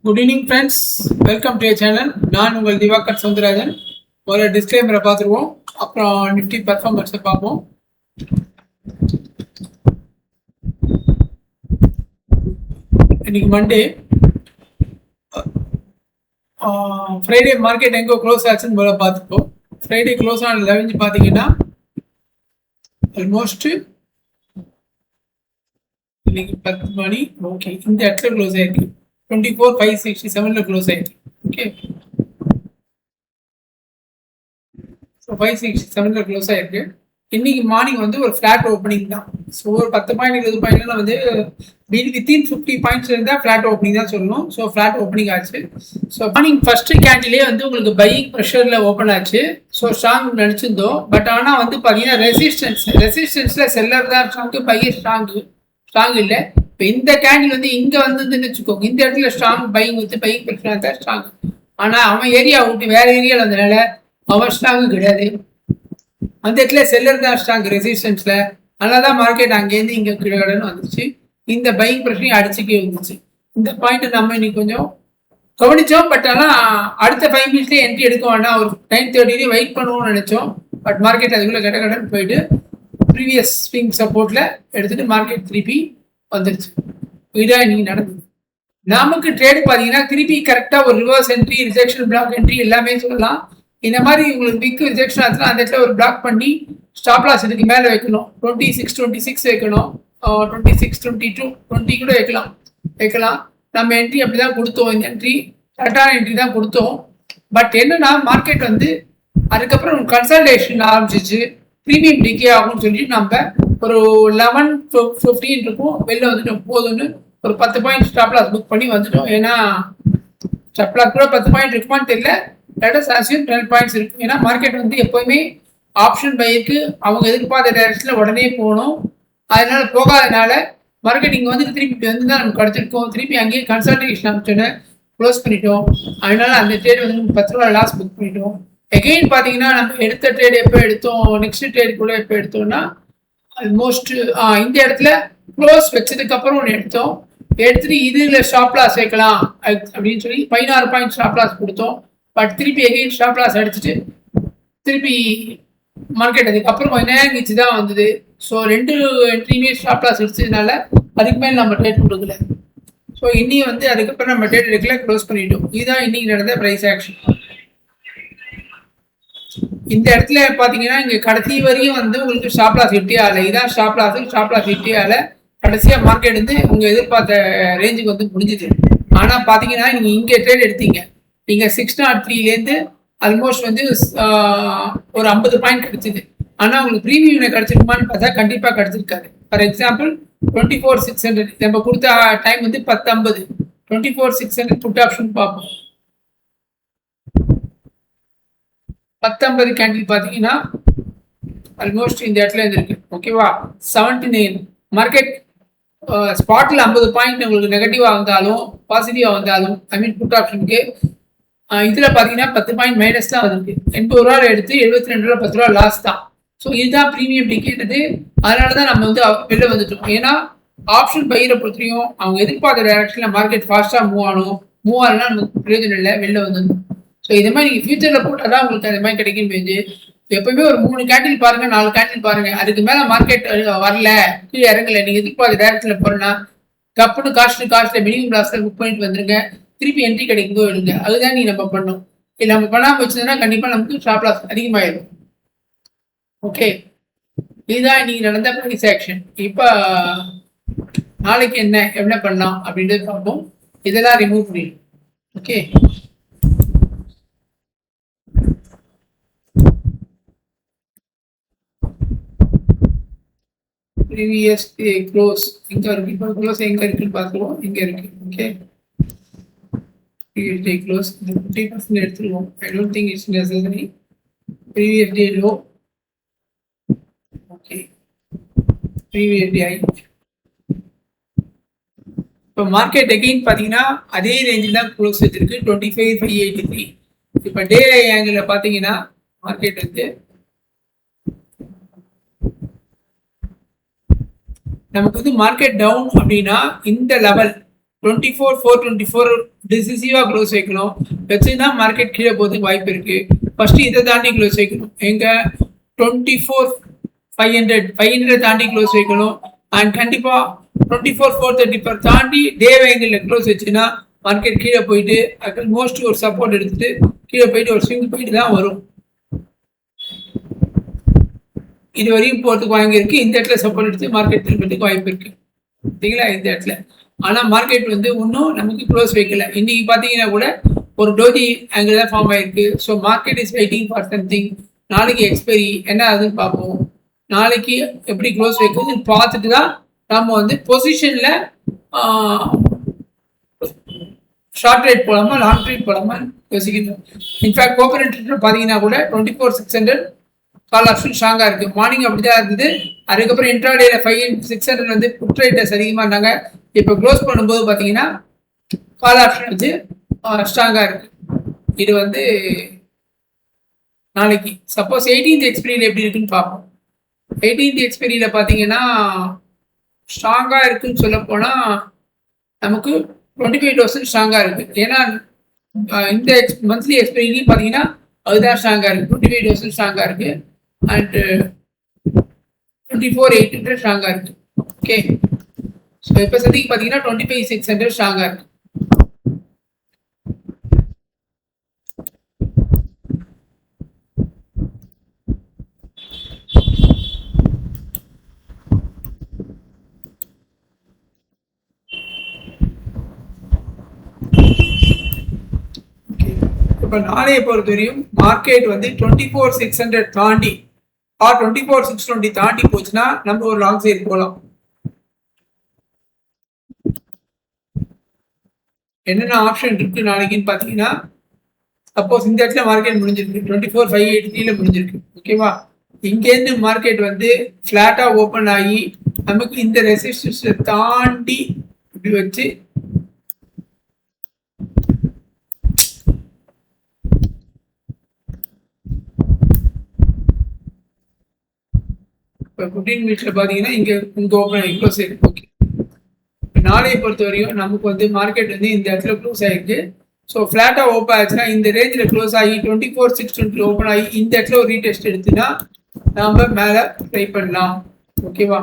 Good evening friends, welcome to channel. நான் உங்கள் திவாகர் சவுந்தரராஜன். ஒரு டிஸ்க்ளைமரை பார்த்துருவோம், அப்புறம் நிஃப்டி பர்ஃபார்மன்ஸை பார்ப்போம். இன்னைக்கு மண்டே, ஃப்ரைடே மார்க்கெட் எங்கே க்ளோஸ் ஆச்சுன்னு போல பார்த்துப்போம். ஃப்ரைடே க்ளோஸ் ஆன லெவஞ்சு பார்த்தீங்கன்னா ஆல்மோஸ்ட் இன்னைக்கு 10 மணி. ஓகே, இந்த இடத்துல க்ளோஸ் ஆயிருக்கு. 24,567 க்ளோஸ் ஆயிருக்கு. ஓகே, ஸோ 567 க்ளோஸ் ஆயிருக்கு. இன்னைக்கு மார்னிங் வந்து ஒரு ஃபிளாட் ஓப்பனிங் தான். ஸோ ஒரு 10 பாயிண்ட் 20 பாயிண்ட்லாம் வந்து வித்தின் 50 பாயிண்ட்ஸ் இருந்தால் ஃபிளாட் ஓப்பனிங் தான் சொல்லணும். ஸோ ஃபிளாட் ஓப்பனிங் ஆச்சு. ஸோ மார்னிங் ஃபர்ஸ்ட் கேண்டிலே வந்து உங்களுக்கு பையிங் ப்ரெஷரில் ஓப்பன் ஆச்சு. So strong நினச்சிருந்தோம். பட் ஆனால் வந்து பார்த்தீங்கன்னா ரெசிஸ்டன்ஸில் செல்லர் தான் ஸ்ட்ராங்கு, பையர் ஸ்ட்ராங் இல்லை. இப்போ இந்த கேண்டில் வந்து இங்கே வந்துன்னு வச்சுக்கோங்க, இந்த இடத்துல ஸ்ட்ராங் பையிங் வந்து பையிங் பிரச்சனை தான் ஸ்ட்ராங். ஆனால் அவன் ஏரியா விட்டு வேற ஏரியாவில் வந்ததுனால அவன் ஸ்ட்ராங்கு கிடையாது. அந்த இடத்துல செல்லர் தான் ஸ்ட்ராங் ரெசிஸ்டன்ஸில். அதனால தான் மார்க்கெட் அங்கேருந்து இங்கே கீழே வந்துச்சு. இந்த பையிங் பிரச்சனையும் அடிச்சுக்கே வந்துச்சு. இந்த பாயிண்ட் நம்ம இன்னைக்கு கொஞ்சம் கவனிச்சோம். பட் ஆனால் அடுத்த 5 மினிட்ஸ்லேயே என்ட்ரி எடுக்க வேண்டாம், ஒரு 9:30 வெயிட் பண்ணுவோம்னு நினச்சோம். பட் மார்க்கெட் அதுக்குள்ளே கடன்னு போயிட்டு ப்ரீவியஸ் ஸ்விங் சப்போர்ட்ல எடுத்துட்டு மார்க்கெட் திருப்பி வந்துருச்சு. இதான் இன்னைக்கு நடந்தது. நமக்கு ட்ரேடு பார்த்தீங்கன்னா திருப்பி கரெக்டாக ஒரு reverse entry, rejection, block entry எல்லாமே சொல்லலாம். இந்த மாதிரி உங்களுக்கு பிக் ரிஜெக்ஷன் ஆச்சுன்னா அந்த இடத்துல ஒரு பிளாக் பண்ணி ஸ்டாப் லாஸ் இதுக்கு மேலே வைக்கணும். 26 வைக்கணும், 26, 22, 20 கூட வைக்கலாம். நம்ம என்ட்ரி அப்படி தான் கொடுத்தோம். இந்த என்ட்ரி கரெக்டான என்ட்ரி தான் கொடுத்தோம். பட் என்னன்னா மார்க்கெட் வந்து அதுக்கப்புறம் கன்சல்டேஷன் ஆரம்பிச்சிச்சு. ப்ரீமியம் டிகே ஆகும்னு சொல்லி நம்ம ஒரு 11:15 இருக்கும் வெளில வந்துட்டோம். போதும்னு ஒரு 10 பாயிண்ட் ஸ்டாப் லாஸ் புக் பண்ணி வந்துட்டோம். ஏன்னா ஸ்டாப் லாஸ் கூட 10 பாயிண்ட் இருக்குமான்னு தெரியல, 12 பாயிண்ட்ஸ் இருக்கும். ஏன்னா மார்க்கெட் வந்து எப்போவுமே ஆப்ஷன் பைக்கு அவங்க எதிர்பார்த்த டைரக்ஷனில் உடனே போகணும். அதனால போகாதனால மார்க்கெட் இங்கே வந்துட்டு திருப்பி வந்து தான் நமக்கு கிடச்சிருக்கோம். திருப்பி அங்கேயே கன்சல்டேஷன் ஆப்ஷனை க்ளோஸ் பண்ணிட்டோம். அதனால அந்த ட்ரேட் வந்து 10 ரூபா லாஸ் புக் பண்ணிட்டோம். எகெயின் பார்த்தீங்கன்னா நம்ம எடுத்த ட்ரேட் எப்போ எடுத்தோம், நெக்ஸ்ட் ட்ரேட் கூட எப்போ எடுத்தோம்னா ஆல்மோஸ்ட் இந்த இடத்துல க்ளோஸ் வச்சதுக்கு அப்புறம் ஒன்று எடுத்துட்டு இதுல ஸ்டாப் லாஸ் வைக்கலாம் அப்படின்னு சொல்லி 16 பாயிண்ட் ஸ்டாப் லாஸ் கொடுத்தோம். பட் திருப்பி எகெயின் ஸ்டாப் லாஸ் அடிச்சுட்டு திருப்பி மார்க்கெட் அதுக்கப்புறம் கொஞ்ச நேரம் கழிச்சு தான் வந்தது. ஸோ 2 என்ட்ரியுமே ஸ்டாப் லாஸ் அடிச்சதுனால அதுக்கு மேலே நம்ம ட்ரேட் கொடுக்கல. ஸோ இன்னையும் வந்து அதுக்கப்புறம் நம்ம ட்ரேட் எடுக்கல, க்ளோஸ் பண்ணிட்டோம். இதுதான் இன்னைக்கு நடந்த ப்ரைஸ் ஆக்ஷன். இந்த இடத்துல பார்த்தீங்கன்னா இங்கே கடைசி வரையும் வந்து உங்களுக்கு ஸ்டாப் லாஸ் ஹிட்டே ஆகலை. இதான் ஸ்டாப் லாஸ் ஹிட்டே ஆகலை. கடைசியாக மார்க்கெட் வந்து உங்கள் எதிர்பார்த்த ரேஞ்சுக்கு வந்து முடிஞ்சுது. ஆனால் பார்த்தீங்கன்னா நீங்கள் இங்கே ட்ரேட் எடுத்தீங்க, நீங்கள் 603லேருந்து ஆல்மோஸ்ட் வந்து ஒரு 50 பாயிண்ட் கிடைச்சிது. ஆனால் உங்களுக்கு ப்ரீமியம் கிடைச்சிருக்குமான்னு பார்த்தா கண்டிப்பாக கிடைச்சிருக்காரு. ஃபார் எக்ஸாம்பிள் 24,600 நம்ம கொடுத்த டைம் வந்து 10:50. 24,600 புட் ஆப்ஷன் பார்ப்போம். 10:50 கேண்டில் பார்த்தீங்கன்னா ஆல்மோஸ்ட் இந்த இடத்துல இருக்கு. ஓகேவா, 79 மார்க்கெட் ஸ்பாட்டில் 50 பாயிண்ட் உங்களுக்கு நெகட்டிவாக வந்தாலும் பாசிட்டிவாக வந்தாலும் புட் ஆப்ஷனுக்கு இதில் பார்த்தீங்கன்னா 10 பாயிண்ட் மைனஸ் தான் வந்திருக்கு. 80 ரூபா எடுத்து 72 ரூபா 10 ரூபா லாஸ் தான். ஸோ இதுதான் ப்ரீமியம் டிக்கெட். அதனால தான் நம்ம வந்து வெளில வந்துட்டோம். ஏன்னா ஆப்ஷன் பையரை பொறுத்தையும் அவங்க எதிர்பார்த்த டைரக்ஷனில் மார்க்கெட் ஃபாஸ்ட்டாக மூவ் ஆகலைன்னா நமக்கு பிரயோஜனம் இல்லை, வெளில வந்துடணும். ஸோ இது மாதிரி நீங்கள் ஃபியூச்சரில் போட்டால் தான் உங்களுக்கு அது மாதிரி கிடைக்கும். போது எப்பவுமே ஒரு 3 கேண்டில் பாருங்கள், 4 கேண்டில் பாருங்கள். அதுக்கு மேலே மார்க்கெட் வரல, கீழே இறங்கலை, நீங்கள் எதிர்பார்த்த டைரக்ஷனில் போகிறேன்னா கப்புன்னு காஸ்ட்டில் மினிமம் லாஸில் புக் பண்ணிட்டு வந்துருங்க. திருப்பி என்ட்ரி கிடைக்கும்போது எடுங்க. அதுதான் நம்ம பண்ணோம். இல்லை நம்ம பண்ணாமல் வச்சதுன்னா கண்டிப்பாக நமக்கு ஸ்டாப் லாஸ் அதிகமாகிடும். ஓகே, இதுதான் இன்னைக்கு நடந்த ப்ரைஸ் ஆக்ஷன். இப்போ நாளைக்கு என்ன பண்ணலாம் அப்படின்றது பார்ப்போம். இதெல்லாம் ரிமூவ் பண்ணிடும். ஓகே, ப்ரீவியஸ் க்ளோஸ் எங்கே இருக்கு, இப்போ க்ளோஸ் எங்கே இருக்குன்னு பார்த்துருவோம். இங்கே இருக்கு. ஓகே, previous day close 50% எடுத்துருவோம். I don't think it's necessary. Previous day low. Okay, previous day high. இப்போ மார்க்கெட் எகெயின் பார்த்தீங்கன்னா அதே ரேஞ்சில் தான் க்ளோஸ் வச்சிருக்கு, 25,583. இப்போ டே ஆங்கிளில் பார்த்தீங்கன்னா மார்க்கெட் வந்து நமக்கு வந்து மார்க்கெட் டவுன் அப்படின்னா இந்த லெவல் 24,424 டிசிசிவா க்ளோஸ் வைக்கணும். வச்சுன்னா மார்க்கெட் கீழே போகிறதுக்கு வாய்ப்பு இருக்கு. ஃபர்ஸ்ட் இதை தாண்டி க்ளோஸ் வைக்கணும். எங்க 24,500 தாண்டி க்ளோஸ் வைக்கணும். அண்ட் கண்டிப்பா 24,434 தாண்டி டே வேங்கில் க்ளோஸ் வச்சுன்னா மார்க்கெட் கீழே போயிட்டு மோஸ்ட் ஒரு சப்போர்ட் எடுத்துட்டு கீழே போயிட்டு ஒரு ஸ்விங் போயிட்டு தான் வரும். இது வரையும் போகிறதுக்கு வாங்கியிருக்கு. இந்த இடத்துல சப்போர்ட் எடுத்து மார்க்கெட் திரும்பறதுக்கு வாய்ப்பு இருக்கு. சரிங்களா? இந்த இடத்துல ஆனால் மார்க்கெட் வந்து இன்னும் நமக்கு க்ளோஸ் வைக்கல. இன்னைக்கு பார்த்தீங்கன்னா கூட ஒரு டோஜி ஆங்கிள் தான் ஃபார்ம் ஆயிருக்கு. So market is waiting for something. நாளைக்கு எக்ஸ்பைரி என்ன ஆகுதுன்னு பார்ப்போம். நாளைக்கு எப்படி க்ளோஸ் வைக்கிறதுன்னு பார்த்துட்டு தான் நம்ம வந்து பொசிஷனில் ஷார்ட் ட்ரேட் போடாமல் லாங் ட்ரேட் போடாமல் யோசிக்கணும். இன்ஃபேக்ட் கோகனட் பார்த்தீங்கன்னா கூட 24,600 கால் ஆப்ஷன் ஸ்ட்ராங்காக இருக்குது. மார்னிங் அப்படி தான் இருந்தது. அதுக்கப்புறம் இன்ட்ராடேல 5,600 வந்து புட் ரைட்டர்ஸ் அதிகமாக இருந்தாங்க. இப்போ க்ளோஸ் பண்ணும்போது பார்த்தீங்கன்னா கால் ஆப்ஷன் வந்து ஸ்ட்ராங்காக இருக்குது. இது வந்து நாளைக்கு சப்போஸ் 18th எக்ஸ்பீரியில் எப்படி இருக்குன்னு பார்ப்போம். 18th எக்ஸ்பீரியில் பார்த்தீங்கன்னா ஸ்ட்ராங்காக இருக்குன்னு சொல்ல போனால் நமக்கு 25% ஸ்ட்ராங்காக இருக்குது. ஏன்னா இந்த மந்த்லி எக்ஸ்பீரியிலையும் பார்த்தீங்கன்னா அதுதான் ஸ்ட்ராங்காக இருக்குது. 25% ஸ்ட்ராங்காக இருக்குது. அண்ட் 24,800 ஸ்ட்ராங்காக இருக்குது. ஓகே, ஸோ இப்போ சதிக்கு பார்த்தீங்கன்னா 25,600 ஸ்ட்ராங்காக இருக்குது. இப்போ நாளைய பொறுத்தவரையும் மார்க்கெட் வந்து 24,600 தாண்டி 24,620 தாண்டி போச்சுன்னா நம்ம ஒரு லாங் சைடு போகலாம். என்னென்ன ஆப்ஷன் இருக்கு நாளைக்குன்னு பார்த்தீங்கன்னா, சப்போஸ் இந்த இடத்துல மார்க்கெட் முடிஞ்சிருக்கு 24,583 முடிஞ்சிருக்கு. ஓகேவா? இங்கேருந்து மார்க்கெட் வந்து ஃப்ளாட்டாக ஓப்பன் ஆகி நமக்கு இந்த ரெசிஸ்டன்ஸை தாண்டி இப்படி வச்சு இப்போ 15 மினிட்ஸில் பார்த்தீங்கன்னா இங்கே ஓப்பன் ஆகி க்ளோஸ் ஆகிருக்கு. ஓகே, நாளையை பொறுத்த வரையும் நமக்கு வந்து மார்க்கெட் வந்து இந்த இடத்துல க்ளோஸ் ஆகிருக்கு. ஸோ ஃப்ளாட்டாக ஓப்பன் ஆச்சுன்னா இந்த ரேஞ்சில் க்ளோஸ் ஆகி 24,620 ஓப்பன் ஆகி இந்த இடத்துல ஒரு ரீடெஸ்ட் எடுத்துன்னா நம்ம மேலே ட்ரை பண்ணலாம். ஓகேவா?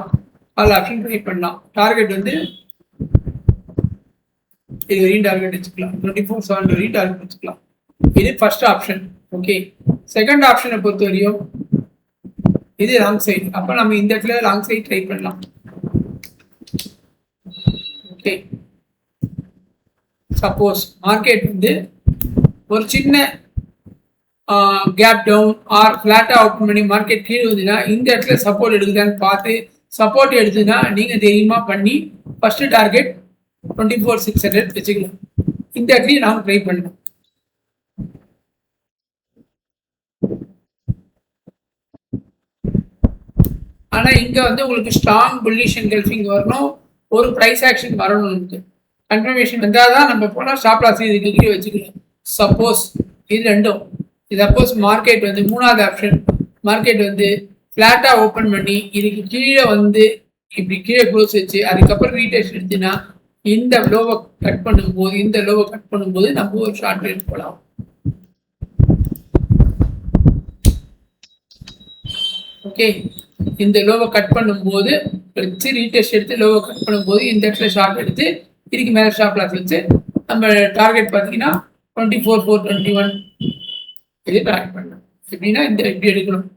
ஆல் ஆப்ஷன் ட்ரை பண்ணலாம். டார்கெட் வந்து இது வரையும் டார்கெட் வச்சுக்கலாம். 24,700 வரையும் டார்கெட் வச்சுக்கலாம். இது ஃபர்ஸ்ட் ஆப்ஷன். ஓகே, செகண்ட் ஆப்ஷனை பொறுத்த வரையும் இது லாங் சைடு. அப்போ நம்ம இந்த இடத்துல லாங் சைடு ட்ரை பண்ணலாம். ஓகே, சப்போஸ் மார்க்கெட் வந்து ஒரு சின்ன கேப் டவுன் ஆர் ஃப்ளாட்டாக ஓப்பன் பண்ணி மார்க்கெட் கீழே வந்துன்னா இந்த இடத்துல சப்போர்ட் எடுக்குதான்னு பார்த்து சப்போர்ட் எடுத்துன்னா நீங்கள் தைரியமாக பண்ணி ஃபர்ஸ்ட் டார்கெட் 24,600 வச்சுக்கலாம். இந்த இடத்துலையும் நாம் ட்ரை பண்ணலாம். ஆனால் இங்கே வந்து உங்களுக்கு ஸ்ட்ராங் புல்லிஷ் என்கல்ஃபிங் வரணும், ஒரு ப்ரைஸ் ஆக்ஷன் வரணும். கன்ஃபர்மேஷன் வந்தால் தான் நம்ம போனால் ஸ்டாப் லாஸ் இதுக்கு கீழே வச்சுக்கலாம். சப்போஸ் இது ரெண்டும் சப்போஸ் மார்க்கெட் வந்து மூணாவது ஆப்ஷன் மார்க்கெட் வந்து ஃப்ளாட்டாக ஓப்பன் பண்ணி இதுக்கு கீழே வந்து இப்படி கீழே க்ளோஸ் வச்சு அதுக்கப்புறம் ரீடெஸ்ட் எடுத்துன்னா இந்த லோவை கட் பண்ணும்போது நம்ம ஒரு ஷார்ட் ரேட் போகலாம். ஓகே, இந்த லோவை கட் பண்ணும்போது வச்சு ரீடெஸ்ட் எடுத்து லோவை கட் பண்ணும்போது இந்த இடத்துல ஷார்ட் எடுத்து இதுக்கு மேலே ஸ்டாப் லாஸ் வச்சு நம்ம டார்கெட் பார்த்தீங்கன்னா 24,421 இது டார்கெட் பண்ணலாம். எப்படின்னா இந்த எப்படி எடுக்கணும்.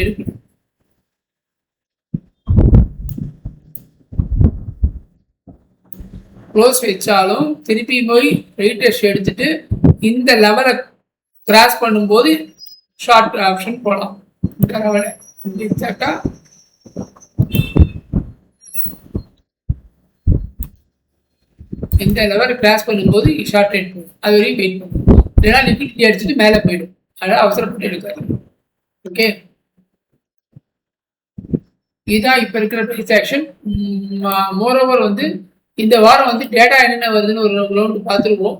எடுக்கணும். க்ளோஸ் வச்சாலும் திருப்பி போய் ரீடெஸ்ட் எடுத்துட்டு இந்த லெவலை கிராஸ் பண்ணும்போது ஷார்ட் ஆப்ஷன் போகலாம். இந்த லெவலை எக்ஸாக்டா இந்த லெவலை கிராஸ் பண்ணும்போது ஷார்ட் ரேட் போகும். அது வரையும் வெயிட் பண்ணும். இல்லைன்னா லிக்விடிட்டி அடிச்சுட்டு மேலே போயிடும். அதனால் அவசரப்பட்டு எடுக்காது. ஓகே, இதுதான் இப்போ இருக்கிற ப்ரைஸ் ஆக்ஷன். மோரோவர் வந்து இந்த வாரம் வந்து டேட்டா என்னென்ன வருதுன்னு ஒரு ரவுண்டு பார்த்துருவோம்.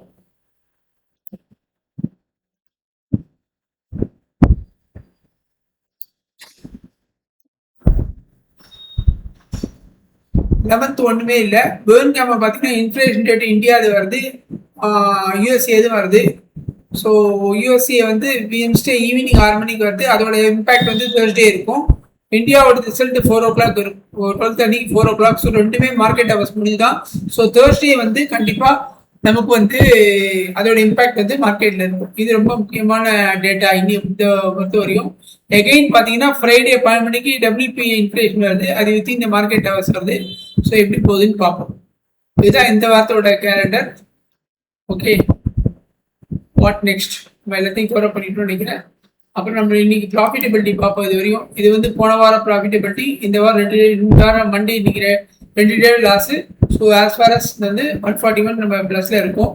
11th ஒன்றுமே இல்லை. பேர்ன் கேம பார்த்தீங்கன்னா இன்ஃப்ளேஷன் ரேட் இந்தியாவது வருது, யூஎஸ்ஏது வருது. ஸோ யூஎஸ்ஏ வந்து வென்ஸ்டே ஈவினிங் 6 மணிக்கு வருது. அதோட இம்பாக்ட் வந்து தேர்ஸ்டே இருக்கும். இந்தியாவோட ரிசல்ட் 4 o'clock இருக்கும், 12:30 4 o'clock. ஸோ ரெண்டுமே மார்க்கெட் அவர்ஸ் முடிஞ்சுதான். ஸோ தேர்ஸ்டே வந்து கண்டிப்பாக நமக்கு வந்து அதோட இம்பாக்ட் வந்து மார்க்கெட்ல இருக்கும். இது ரொம்ப முக்கியமான டேட்டா இந்த பொறுத்த வரையும். எகைன் பார்த்தீங்கன்னா ஃப்ரைடே 12 மணிக்கு WPI இன்ஃப்ளேஷன் வருது, அது வித் இந்த மார்க்கெட் அவர்ஸ் வருது. ஸோ எப்படி போகுதுன்னு பார்ப்போம். இதுதான் இந்த வாரத்தோட கேலண்டர். ஓகே, வாட் நெக்ஸ்ட் நம்ம எல்லாத்தையும் கவர் பண்ணிட்டோம்னு நினைக்கிறேன். அப்புறம் நம்ம இன்னைக்கு ப்ராஃபிட்டபிலிட்டி பார்ப்போம். இது வரையும் இது வந்து போன வாரம் ப்ராஃபிட்டபிலிட்டி, இந்த வாரம் 2 வாரம் மண்டே இன்னைக்கு 2 day loss. So as far as வந்து 141 நம்ம ப்ளஸ்ல இருக்கோம்.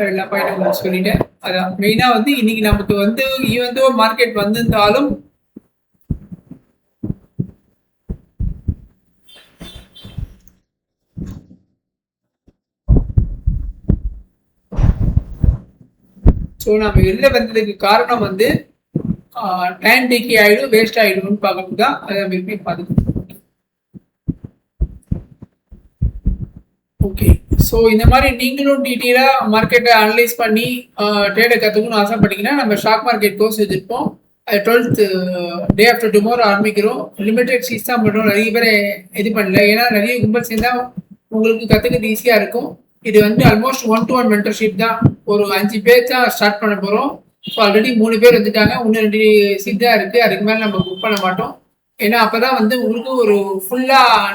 எல்லா பாயிண்ட்டும் சொல்லிட்டேன். அதான் மெயினாக வந்து இன்னைக்கு நமக்கு வந்து ஈவன் தோ மார்க்கெட் வந்திருந்தாலும் ஸோ நம்ம வெளில வந்ததுக்கு காரணம் வந்து டைம் டேக்கி ஆகிடும், வேஸ்ட் ஆகிடும்னு பார்க்கறது தான். அதை நம்ம பார்த்துக்கணும். ஓகே, ஸோ இந்த மாதிரி நீங்களும் டீட்டெயிலாக மார்க்கெட்டை அனலைஸ் பண்ணி ட்ரேடை கற்றுக்கணும்னு ஆசைப்பட்டீங்கன்னா நம்ம ஸ்டாக் மார்க்கெட் கோர்ஸ் வச்சுருப்போம். அது 12th டே ஆஃப்டர் டுமாரோ ஆரம்பிக்கிறோம். லிமிடெட் சீட்ஸ் தான் பண்ணுறோம். நிறைய பேர் இது பண்ணல, ஏன்னா நிறைய கும்பல் சேர்ந்தால் உங்களுக்கு கற்றுக்கிறது ஈஸியாக இருக்கும். இது வந்து ஆல்மோஸ்ட் 1-to-1 மென்டர்ஷிப் தான். ஒரு 5 பேர் தான் ஸ்டார்ட் பண்ண போகிறோம். ஸோ ஆல்ரெடி 3 பேர் வந்துட்டாங்க, இன்னும் 2 சீட் தான் இருக்குது. அதுக்கு மேலே நம்ம புக் பண்ண மாட்டோம். ஏன்னா அப்போ தான் வந்து உங்களுக்கு ஒரு ஃபுல்லாக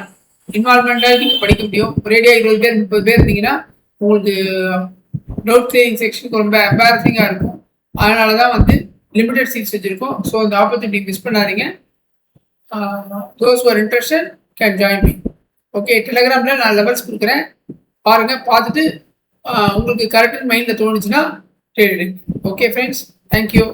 இன்வால்மெண்ட்டாக நீங்கள் படிக்க முடியும். ஒரேடியாக 20 பேர் 30 பேர் இருந்தீங்கன்னா உங்களுக்கு டவுட் கிளியரிங் செக்ஷனுக்கு ரொம்ப எம்பாரசிங்காக இருக்கும். அதனால தான் வந்து லிமிடெட் சீட்ஸ் வச்சுருக்கோம். ஸோ அந்த ஆப்பர்ச்சுனிட்டி மிஸ் பண்ணாதீங்க. Those are interested can join me. Okay, டெலிகிராமில் நான் லெவல்ஸ் கொடுக்குறேன், பாருங்க. பார்த்துட்டு உங்களுக்கு கரெக்டாக மைண்டில் தோணுச்சுன்னா ட்ரேட் எடுங்க. Okay friends, thank you.